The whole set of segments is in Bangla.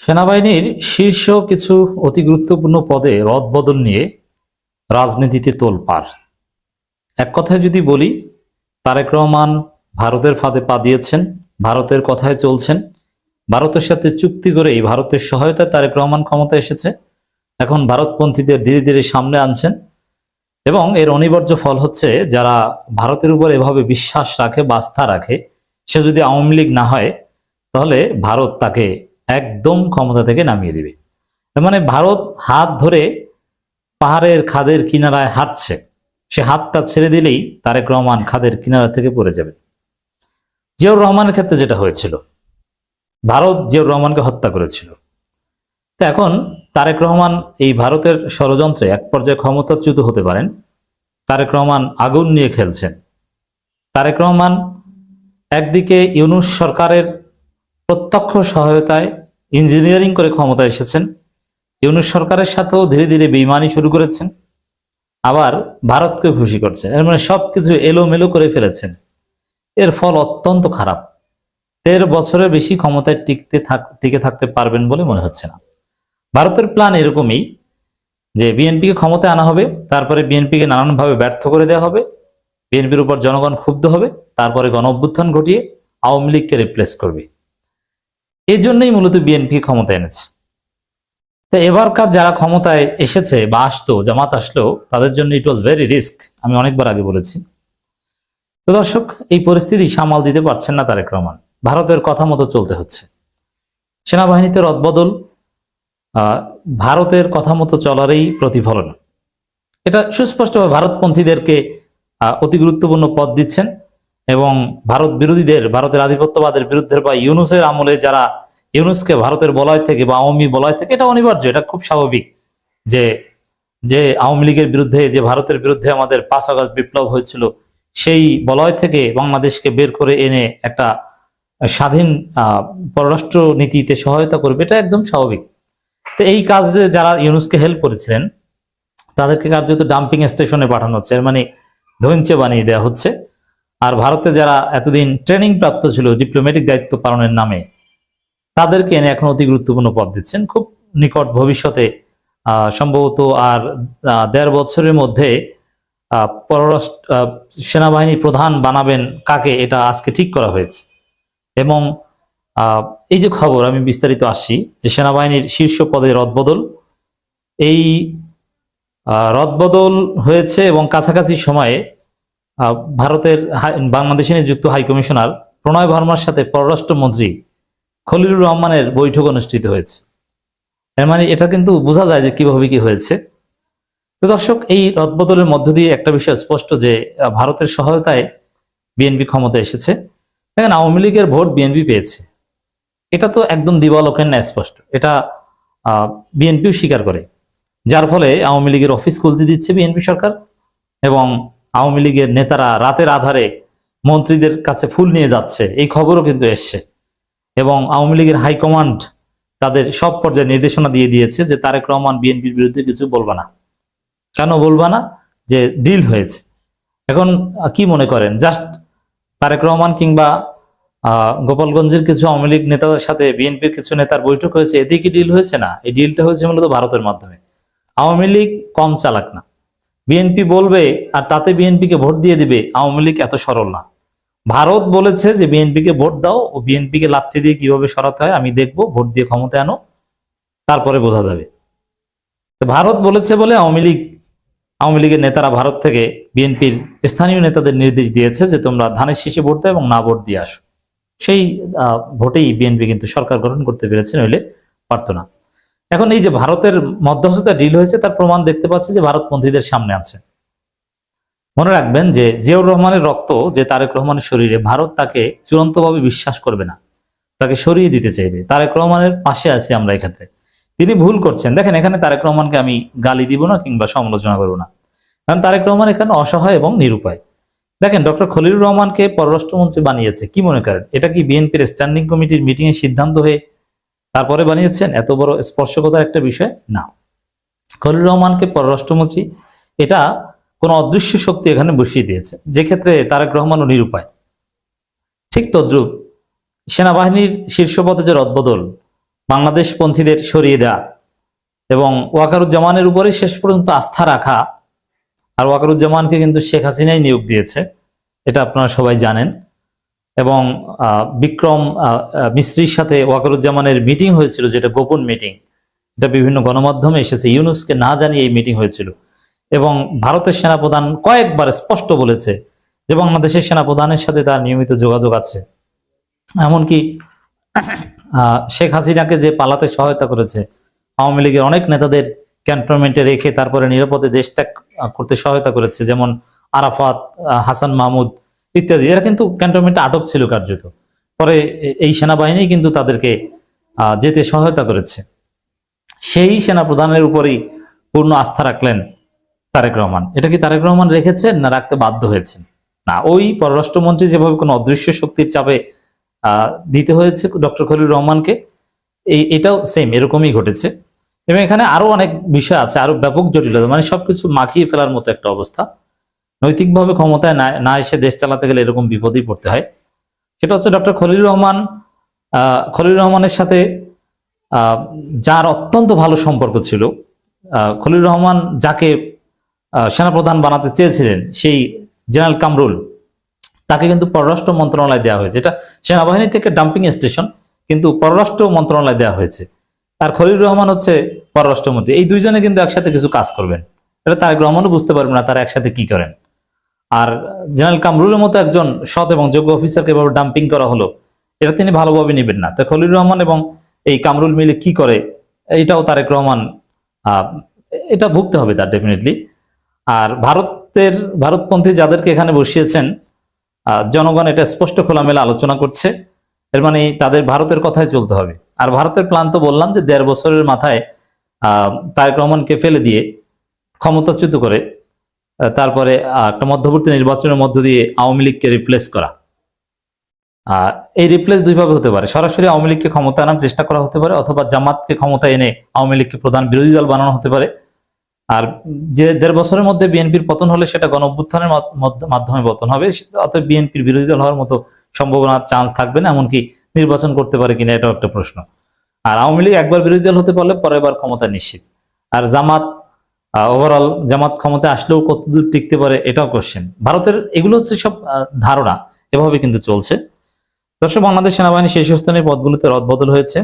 সেনাবাহিনীর শীর্ষ কিছু অতি গুরুত্বপূর্ণ পদে রদবদল নিয়ে রাজনীতিতে তোলপাড়। এক কথায় যদি বলি, তারেক রহমান ভারতের ফাঁদে পা দিয়েছেন, ভারতের কথায় চলছেন, ভারতের সাথে চুক্তি করেই ভারতের সহায়তায় তারেক রহমান ক্ষমতায় এসেছে। এখন ভারতপন্থীদের ধীরে ধীরে সামনে আনছেন এবং এর অনিবার্য ফল হচ্ছে, যারা ভারতের উপর এভাবে বিশ্বাস রাখে বা আস্থা রাখে, সে যদি আওয়ামী লীগ না হয় তাহলে ভারত তাকে একদম ক্ষমতা থেকে নামিয়ে দিবে। মানে ভারত হাত ধরে পাহাড়ের খাদের কিনারায় হাঁটছে, সে হাতটা ছেড়ে দিলেই তারেক রহমান খাদের কিনারা থেকে পড়ে যাবে। জিয়াউর রহমানের ক্ষেত্রে যেটা হয়েছিল, ভারত জিয়াউর রহমানকে হত্যা করেছিল। তো এখন তারেক রহমান এই ভারতের ষড়যন্ত্রে এক পর্যায়ে ক্ষমতাচ্যুত হতে পারেন। তারেক রহমান আগুন নিয়ে খেলছেন। তারেক রহমান একদিকে ইউনূস সরকারের প্রত্যক্ষ সহায়তায় ইঞ্জিনিয়ারিং করে ক্ষমতায় এসেছেন, ইউনূস সরকারের সাথেও ধীরে ধীরে বেইমানি শুরু করেছেন, আবার ভারতকে খুশি করছেন। এর মানে সবকিছু এলোমেলো করে ফেলেছেন। এর ফল অত্যন্ত খারাপ। 13 বছরের বেশি ক্ষমতায় টিকে থাকতে পারবেন বলে মনে হচ্ছে না। ভারতের প্ল্যান এরকমই যে বিএনপিকে ক্ষমতায় আনা হবে, তারপরে বিএনপিকে নানানভাবে ব্যর্থ করে দেওয়া হবে, বিএনপির উপর জনগণ ক্ষুব্ধ হবে, তারপরে গণ অভ্যুত্থান ঘটিয়ে আওয়ামী লীগকে রিপ্লেস করবে। এই জন্যই মূলত বিএনপি ক্ষমতায় এনেছে। তো এবারকার যারা ক্ষমতায় এসেছে বা আসতো, জামাত আসলো, তাদের জন্য ইট ওয়াজ ভেরি রিস্ক। আমি অনেকবার আগে বলেছি। তো দর্শক, এই পরিস্থিতি সামাল দিতে পারছেন না তারেক রহমান, ভারতের কথা মতো চলতে হচ্ছে। সেনাবাহিনীতে রদবদল ভারতের কথা মতো চলারই প্রতিফলন। এটা সুস্পষ্টভাবে ভারতপন্থীদেরকে অতি গুরুত্বপূর্ণ পদ দিচ্ছেন এবং ভারত বিরোধীদের, ভারতের আধিপত্যবাদের বিরুদ্ধে বা ইউনূসের আমলে যারা ইউনূসকে ভারতের বলয় থেকে বা আওয়ামী বলয় থেকে, এটা অনিবার্য, এটা খুব স্বাভাবিক যে যে আওয়ামী লীগের বিরুদ্ধে, যে ভারতের বিরুদ্ধে আমাদের 5 আগস্ট বিপ্লব হয়েছিল, সেই বলয় থেকে বাংলাদেশকে বের করে এনে একটা স্বাধীন পররাষ্ট্র নীতিতে সহায়তা করবে, এটা একদম স্বাভাবিক। তো এই কাজে যারা ইউনূসকে হেল্প করেছিলেন তাদেরকে কার্যত ডাম্পিং স্টেশনে পাঠানো হচ্ছে, মানে ধৈর্য বানিয়ে দেওয়া হচ্ছে। আর ভারতে যারা এতদিন ট্রেনিং প্রাপ্ত ছিল ডিপ্লোম্যাটিক দায়িত্ব পালনের নামে, তাদেরকে এনে এখন অতি গুরুত্বপূর্ণ পদ দিচ্ছেন। খুব নিকট ভবিষ্যতে সম্ভবত আর 1.5 বছরের মধ্যে পররাষ্ট্র সেনাবাহিনী প্রধান বানাবেন কাকে, এটা আজকে ঠিক করা হয়েছে। এবং এই যে খবর, আমি বিস্তারিত আসছি, যে সেনাবাহিনীর শীর্ষ পদে রদবদল, এই রদবদল হয়েছে এবং কাছাকাছি সময়ে ভারতের বাংলাদেশে নিযুক্ত হাই কমিশনার প্রণয় ভার্মার সাথে পররাষ্ট্রমন্ত্রী খলিলুর রহমানের বৈঠক অনুষ্ঠিত হয়েছে। এর মানে এটা কিন্তু বোঝা যায় যে কিভাবে কি হয়েছে। তো দর্শক, এই রদবদলের মধ্য দিয়ে একটা বিষয় স্পষ্ট যে ভারতের সহায়তায় বিএনপি ক্ষমতায় এসেছে। দেখেন, আওয়ামী লীগের ভোট বিএনপি পেয়েছে, এটা তো একদম দিবালোকের ন্যায় স্পষ্ট। এটা বিএনপিও স্বীকার করে, যার ফলে আওয়ামী লীগের অফিস খুলতে দিচ্ছে বিএনপি সরকার এবং আওয়ামী লীগের নেতারা রাতের আধারে মন্ত্রীদের কাছে ফুল নিয়ে যাচ্ছে, এই খবরও কিন্তু এসছে। এবং আওয়ামী লীগের হাইকমান্ড তাদের সব পর্যায়ে নির্দেশনা দিয়ে দিয়েছে যে তারেক রহমান বিএনপির বিরুদ্ধে কিছু বলবা না। কেন বলবা না? যে ডিল হয়েছে। এখন কি মনে করেন, জাস্ট তারেক রহমান কিংবা গোপালগঞ্জের কিছু আওয়ামী লীগ নেতাদের সাথে বিএনপির কিছু নেতার বৈঠক হয়েছে, এদিকে কি ডিল হয়েছে? না, এই ডিলটা হয়েছে মূলত ভারতের মাধ্যমে। আওয়ামী লীগ কম চালাক না, বিএনপি বলবে আর তাতে বিএনপিকে ভোট দিয়ে দিবে, আওয়ামী লীগ এত সরল না। ভারত বলেছে যে বিএনপিকে ভোট দাও, ও বিএনপিকে লাথি দিয়ে কিভাবে সরাতে হয় আমি দেখবো, ভোট দিয়ে ক্ষমতায় আনো, তারপরে বোঝা যাবে। ভারত বলেছে বলে আওয়ামী লীগের নেতারা ভারত থেকে বিএনপির স্থানীয় নেতাদের নির্দেশ দিয়েছে যে তোমরা ধানের শীষে ভোট দাও এবং না ভোট দিয়ে আসো। সেই ভোটেই বিএনপি কিন্তু সরকার গঠন করতে পেরেছে, নইলে পারতো না। এখন এই যে ভারতের মধ্যস্থতা ডিল হয়েছে, তার প্রমাণ দেখতে পাচ্ছি যে ভারতপন্থীদের সামনে আছে। মনে রাখবেন যে জিয়াউর রহমানের রক্ত যে তারেক রহমানের শরীরে, ভারত তাকে চূড়ান্তভাবে বিশ্বাস করবে না, তাকে সরিয়ে দিতে চাইবে। তারেক রহমানের পাশে আছি আমরা এক্ষেত্রে। তিনি ভুল করছেন। দেখেন, এখানে তারেক রহমানকে আমি গালি দিব না কিংবা সমালোচনা করবো না, কারণ তারেক রহমান এখানে অসহায় এবং নিরুপায়। দেখেন, ডক্টর খলিলুর রহমানকে পররাষ্ট্রমন্ত্রী বানিয়েছে, কি মনে করেন এটা কি বিএনপির স্ট্যান্ডিং কমিটির মিটিং এর সিদ্ধান্ত হয়ে তারপরে বানিয়েছেন? এত বড় স্পর্শকতার একটা বিষয় না। খলিলুর রহমানকে পররাষ্ট্রমন্ত্রী, এটা কোন অদৃশ্য শক্তি এখানে বসিয়ে দিয়েছে, যে ক্ষেত্রে তারেক রহমানও নিরুপায়। ঠিক তদ্রুপ সেনাবাহিনীর শীর্ষ পদে যে রদবদল, বাংলাদেশ পন্থীদের সরিয়ে দেয়া এবং ওয়াকারুজ্জামানের উপরে শেষ পর্যন্ত আস্থা রাখা। আর ওয়াকারুজ্জামানকে কিন্তু শেখ হাসিনাই নিয়োগ দিয়েছে, এটা আপনারা সবাই জানেন। এবং বিক্রম মিস্ত্রির সাথে ওয়াকারুজ্জামানের মিটিং হয়েছিল, যেটা গোপন মিটিং, এটা বিভিন্ন গণমাধ্যমে এসেছে, ইউনুসকে না জানিয়ে এই মিটিং হয়েছিল। এবং ভারতের সেনাপ্রধান কয়েকবার স্পষ্ট বলেছে যে বাংলাদেশের সেনাপ্রধানের সাথে তার নিয়মিত যোগাযোগ আছে। এমনকি শেখ হাসিনাকে যে পালাতে সহায়তা করেছে, আওয়ামী লীগের অনেক নেতাদের ক্যান্টনমেন্টে রেখে তারপরে নিরাপদে দেশ ত্যাগ করতে সহায়তা করেছে, যেমন আরাফাত, হাসান মাহমুদ ইত্যাদি। এরা কিন্তু ক্যান্টনমেন্টে আটক ছিল কার্যত, পরে এই সেনাবাহিনী কিন্তু তাদেরকে যেতে সহায়তা করেছে। সেই সেনাপ্রধানের উপরই পূর্ণ আস্থা রাখলেন তারেক রহমান। এটা কি তারেক রহমান রেখেছেন না রাখতে বাধ্য হয়েছেন? না, ওই পররাষ্ট্রমন্ত্রী যেভাবে কোনো অদৃশ্য শক্তির চাপে দিতে হয়েছে ডক্টর খলিলুর রহমানকে, এটাও সেম এরকমই ঘটেছে। এবং এখানে আরো অনেক বিষয় আছে, আরো ব্যাপক জটিলতা, মানে সবকিছু মাখিয়ে ফেলার মতো একটা অবস্থা। নৈতিকভাবে ক্ষমতায় না এসে দেশ চালাতে গেলে এরকম বিপদেই পড়তে হয়। সেটা হচ্ছে ডক্টর খলিলুর রহমানের সাথে যার অত্যন্ত ভালো সম্পর্ক ছিল, খলিলুর রহমান যাকে সেনাপ্রধান বানাতে চেয়েছিলেন, সেই জেনারেল কামরুল, তাকে কিন্তু পররাষ্ট্র মন্ত্রণালয় দেওয়া হয়েছে। এটা সেনাবাহিনী থেকে ডাম্পিং স্টেশন, কিন্তু পররাষ্ট্র মন্ত্রণালয় দেওয়া হয়েছে। আর খলিলুর রহমান হচ্ছে পররাষ্ট্রমন্ত্রী। এই দুইজনে কিন্তু একসাথে কিছু কাজ করবেন, এটা তারেক রহমানও বুঝতে পারবেন না তারা একসাথে কি করেন। আর জেনারেল কামরুলের মতো একজন সৎ এবং যোগ্য অফিসারকে এভাবে ডাম্পিং করা হলো, এটা তিনি ভালোভাবে নেবেন না। তো খলিলুর রহমান এবং এই কামরুল মিলে কি করে, এটাও তারেক রহমান এটা ভুগতে হবে তার ডেফিনেটলি। আর ভারতপন্থী যাদেরকে এখানে বসিয়েছেন, জনগণ এটা স্পষ্ট খোলামেলা আলোচনা করছে, এর মানে তাদের ভারতের কথাই চলতে হবে। আর ভারতের প্ল্যান তো বললাম যে 1.5 বছরের মাথায় তারেক রহমানকে ফেলে দিয়ে ক্ষমতাচ্যুত করে তারপরে একটা মধ্যবর্তী নির্বাচনের মধ্য দিয়ে আওয়ামী লীগকে রিপ্লেস করা। এই রিপ্লেস দুইভাবে হতে পারে, সরাসরি আওয়ামী লীগকে ক্ষমতা আনার চেষ্টা করা হতে পারে, অথবা জামাতকে ক্ষমতা এনে আওয়ামী লীগকে প্রধান বিরোধী দল বানানো হতে পারে। আর যে 1.5 বছরের মধ্যে বিএনপির পতন হলে সেটা গণ অভ্যুত্থানের মাধ্যমে পতন হবে, অতএব বিএনপির বিরোধী দল হওয়ার মতো সম্ভাবনা চান্স থাকবে না, এমনকি নির্বাচন করতে পারে কিনা এটাও একটা প্রশ্ন। আর আওয়ামী লীগ একবার বিরোধী দল হতে পারলে পরের বার ক্ষমতা নিশ্চিত। আর জামাত ওভারঅল জামাত ক্ষমতা আসলেও কতদূর টিকতে পারে এটাও কোশ্চেন। ভারতের এগুলো হচ্ছে সব ধারণা, এভাবে কিন্তু চলছে। দর্শক, বাংলাদেশ সেনাবাহিনী শীর্ষস্থানীয় পদগুলোতে রদবদল হয়েছে।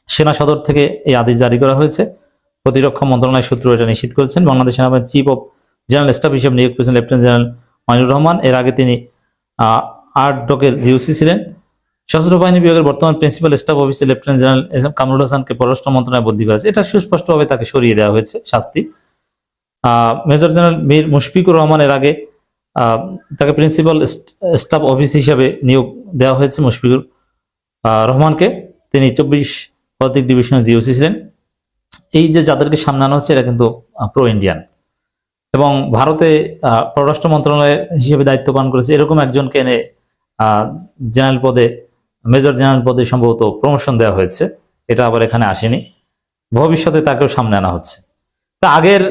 সেনা সদর থেকে এই আদেশ জারি করা হয়েছে, প্রতিরক্ষা মন্ত্রণালয়ের সূত্র এটা নিশ্চিত করেছেন। বাংলাদেশ সেনাবাহিনীর চিফ অব জেনারেল স্টাফ হিসেবে নিয়োগ করেছেন লেফটেন্যান্ট জেনারেল মাইনুর রহমান। এর আগে তিনি 8 ডকের জিওসি ছিলেন। সশস্ত্র বাহিনী বিভাগের বর্তমান principal staff officer lieutenant general Kamrul হাসানকে পররাষ্ট্র মন্ত্রণালয়ে বদলি করেছে। এটা সুস্পষ্টভাবে তাকে সরিয়ে দেওয়া হয়েছে শাস্তি। মেজর জেনারেল মীর মুশফিকুর রহমান, এর আগে তাকে প্রিন্সিপাল স্টাফ অফিস হিসেবে নিয়োগ দেওয়া হয়েছে মুশফিকুর রহমানকে। তিনি 24 পদাতিক ডিভিশনের জিওসি ছিলেন। এই যে যাদেরকে সামনে আনা হচ্ছে এরা কিন্তু প্রো ইন্ডিয়ান, এবং ভারতে পররাষ্ট্র মন্ত্রণালয় হিসেবে দায়িত্ব পালন করেছে এরকম একজনকে এনে জেনারেল পদে, মেজর জেনারেল পদে সম্ভবত প্রমোশন দেওয়া হয়েছে। এটা আবার এখানে আসেনি, ভবিষ্যতে তাকেও সামনে আনা হচ্ছে। তা আগের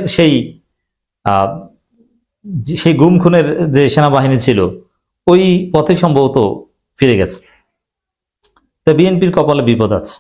সেই গুম খুনের যে সেনাবাহিনী ছিল ওই পথে সম্ভবত ফিরে গেছে। তা বিএনপির কপালে বিপদ আছে।